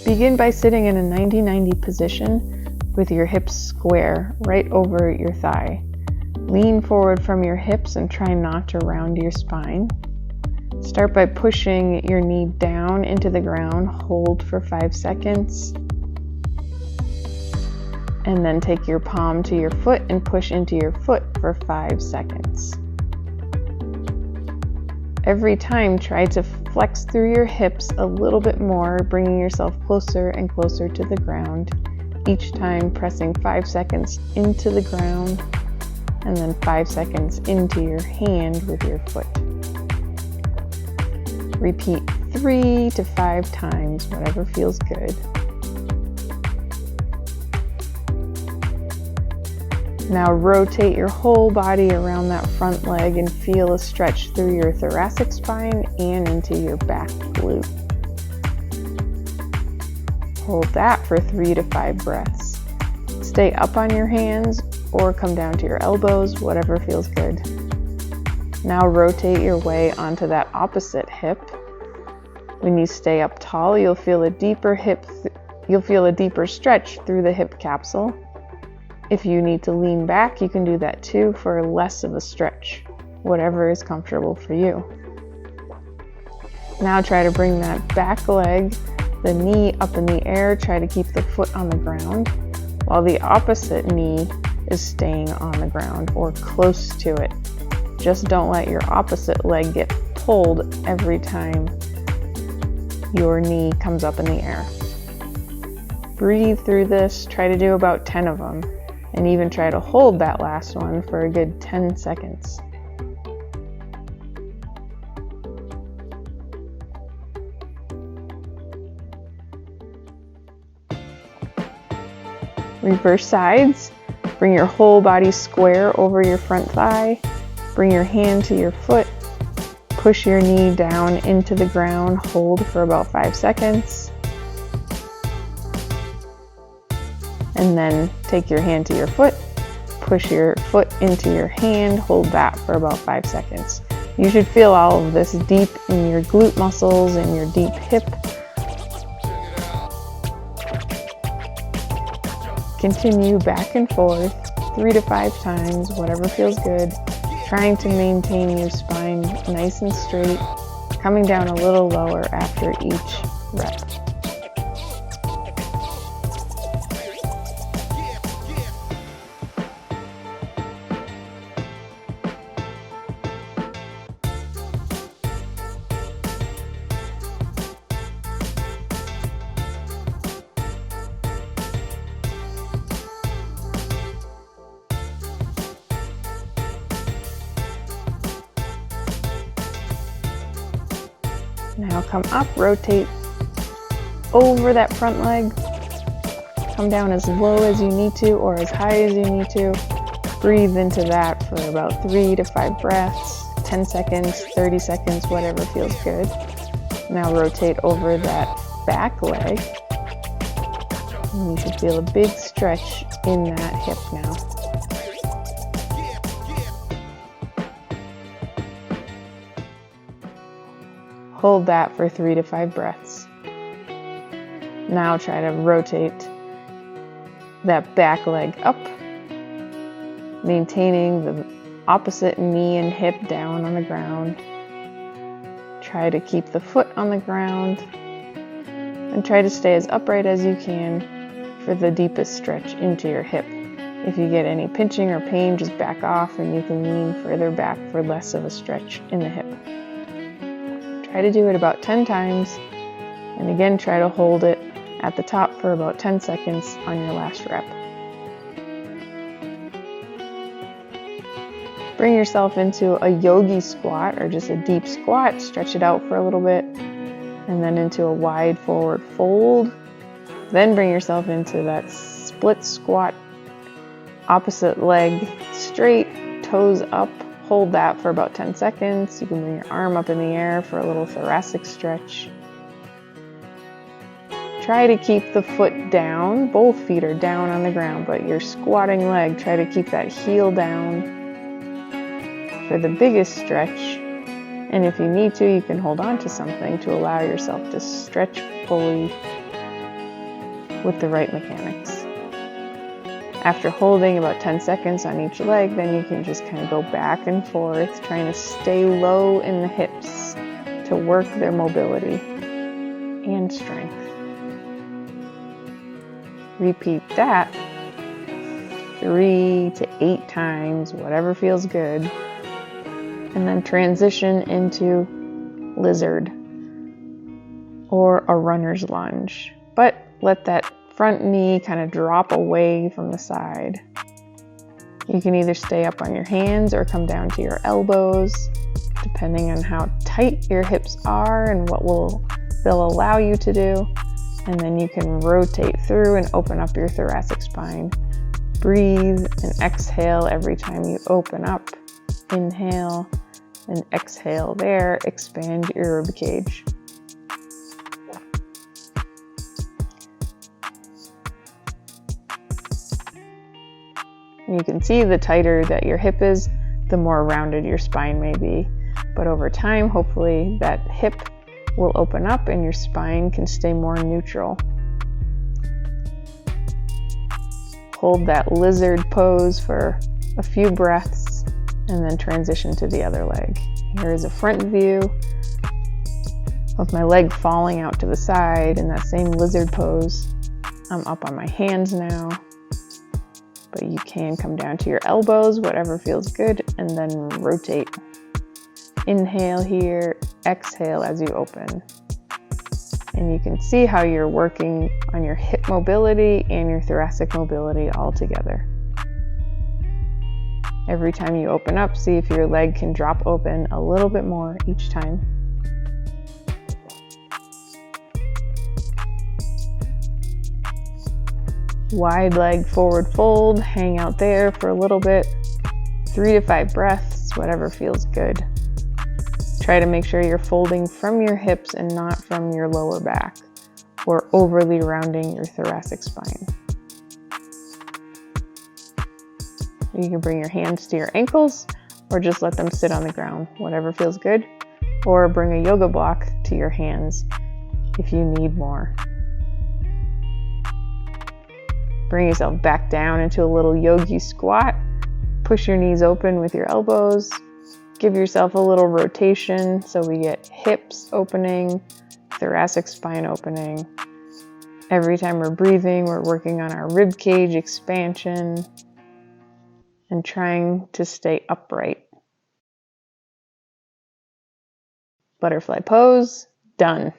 Begin by sitting in a 90-90 position with your hips square right over your thigh. Lean forward from your hips and try not to round your spine. Start by pushing your knee down into the ground. Hold for 5 seconds. And then take your palm to your foot and push into your foot for 5 seconds. Every time, try to flex through your hips a little bit more, bringing yourself closer and closer to the ground. Each time pressing 5 seconds into the ground and then 5 seconds into your hand with your foot. Repeat 3 to 5 times, whatever feels good. Now rotate your whole body around that front leg and feel a stretch through your thoracic spine and into your back glute. Hold that for 3 to 5 breaths. Stay up on your hands or come down to your elbows, whatever feels good. Now rotate your way onto that opposite hip. When you stay up tall, you'll feel a deeper stretch through the hip capsule. If you need to lean back, you can do that too for less of a stretch, whatever is comfortable for you. Now try to bring that back leg, the knee up in the air. Try to keep the foot on the ground, while the opposite knee is staying on the ground or close to it. Just don't let your opposite leg get pulled every time your knee comes up in the air. Breathe through this. Try to do about 10 of them. And even try to hold that last one for a good 10 seconds. Reverse sides. Bring your whole body square over your front thigh. Bring your hand to your foot. Push your knee down into the ground. Hold for about 5 seconds. And then take your hand to your foot, push your foot into your hand, hold that for about 5 seconds. You should feel all of this deep in your glute muscles and your deep hip. Continue back and forth 3 to 5 times, whatever feels good, trying to maintain your spine nice and straight, coming down a little lower after each rep. Now come up, rotate over that front leg. Come down as low as you need to or as high as you need to. Breathe into that for about 3 to 5 breaths, 10 seconds, 30 seconds, whatever feels good. Now rotate over that back leg. And you should feel a big stretch in that hip now. Hold that for 3 to 5 breaths. Now try to rotate that back leg up, maintaining the opposite knee and hip down on the ground. Try to keep the foot on the ground and try to stay as upright as you can for the deepest stretch into your hip. If you get any pinching or pain, just back off and you can lean further back for less of a stretch in the hip. Try to do it about 10 times, and again try to hold it at the top for about 10 seconds on your last rep. Bring yourself into a yogi squat or just a deep squat, stretch it out for a little bit, and then into a wide forward fold. Then bring yourself into that split squat, opposite leg straight, toes up. Hold that for about 10 seconds. You can bring your arm up in the air for a little thoracic stretch. Try to keep the foot down. Both feet are down on the ground, but your squatting leg, try to keep that heel down for the biggest stretch. And if you need to, you can hold on to something to allow yourself to stretch fully with the right mechanics. After holding about 10 seconds on each leg, then you can just kind of go back and forth, trying to stay low in the hips to work their mobility and strength. Repeat that 3 to 8 times, whatever feels good, and then transition into lizard or a runner's lunge. But let that front knee kind of drop away from the side. You can either stay up on your hands or come down to your elbows, depending on how tight your hips are and what they'll allow you to do. And then you can rotate through and open up your thoracic spine. Breathe and exhale every time you open up. Inhale and exhale there. Expand your rib cage. You can see the tighter that your hip is, the more rounded your spine may be. But over time, hopefully that hip will open up and your spine can stay more neutral. Hold that lizard pose for a few breaths and then transition to the other leg. Here is a front view of my leg falling out to the side in that same lizard pose. I'm up on my hands now. But you can come down to your elbows, whatever feels good, and then rotate. Inhale here, exhale as you open. And you can see how you're working on your hip mobility and your thoracic mobility all together. Every time you open up, see if your leg can drop open a little bit more each time. Wide leg forward fold, hang out there for a little bit, 3 to 5 breaths, whatever feels good. Try to make sure you're folding from your hips and not from your lower back or overly rounding your thoracic spine. You can bring your hands to your ankles or just let them sit on the ground, whatever feels good, or bring a yoga block to your hands if you need more. Bring yourself back down into a little yogi squat. Push your knees open with your elbows. Give yourself a little rotation so we get hips opening, thoracic spine opening. Every time we're breathing, we're working on our rib cage expansion and trying to stay upright. Butterfly pose, done.